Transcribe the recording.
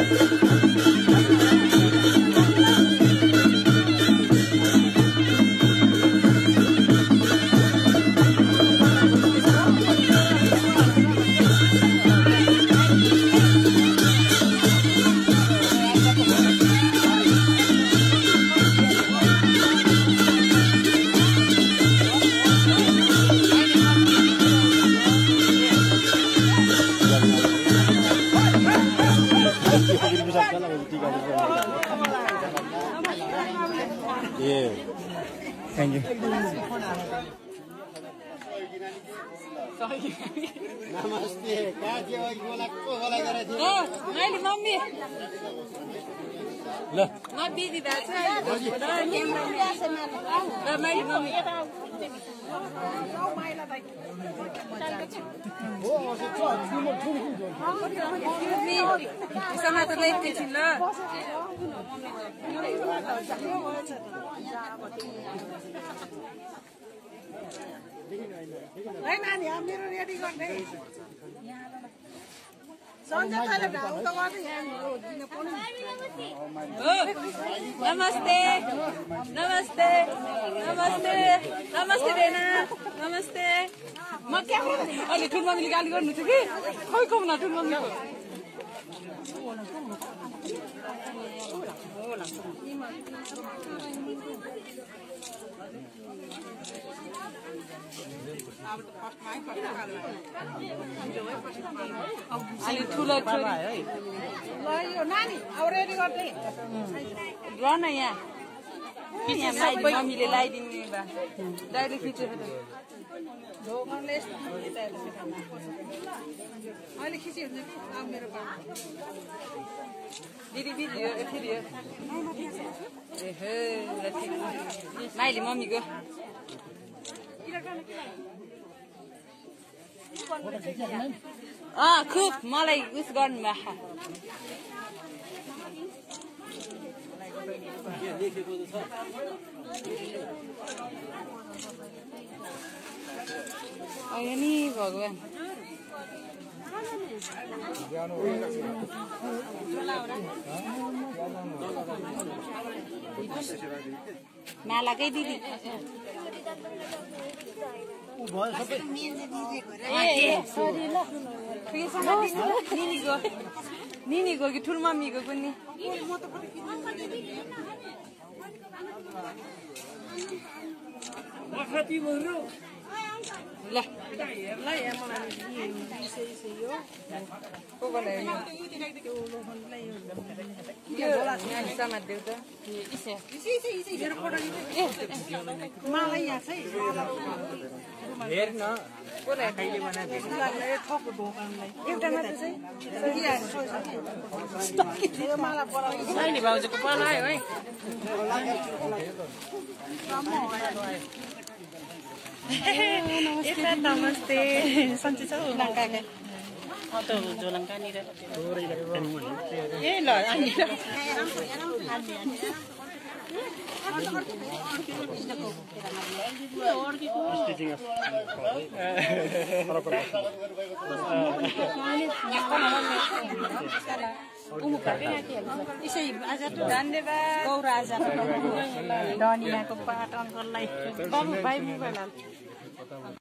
Yeah. Thank you. नमस्ते कहाँ थियो बोलाको बोला गरेको थियो मैले मम्मी ल म बिजी भएको छु मैले मम्मी समाचारलाई एकैछिन ल है नानी मेरो रेडी गर्ने सञ्जयले गाउँ त गर्दै नमस्ते नमस्ते नमस्ते नमस्ते रेना नमस्ते म क्या अहिले ठुलो मम्मीले गाली गर्नु थियो कि खै कौन ठुलो मम्मीको अलि ठुलो छोरी यो नानी अब रेडी गर्दै र न यहाँ मम्मीले लगाइदिने भए दाइले खिचेर ढोगरले अहिले खिची हुन्छ कि अब मेरो बाबा दिदी दिदी फेरि माइली मम्मीको खुब मलाई उस गर्नु भएको नि भगवान मालाकै दिदी निनीको कि ठुलो मम्मीको पनि ल समात्देऊ त मलाई यहाँ चाहिँ हेर्न एउटा मात्र चाहिँ माला नानी भाउजूको पलायो है नमस्ते सन्चै छौ ए ल धन्यवाद गौरा आज डनियाको पाठ अङ्कललाई बाबु भाइ मोबाइल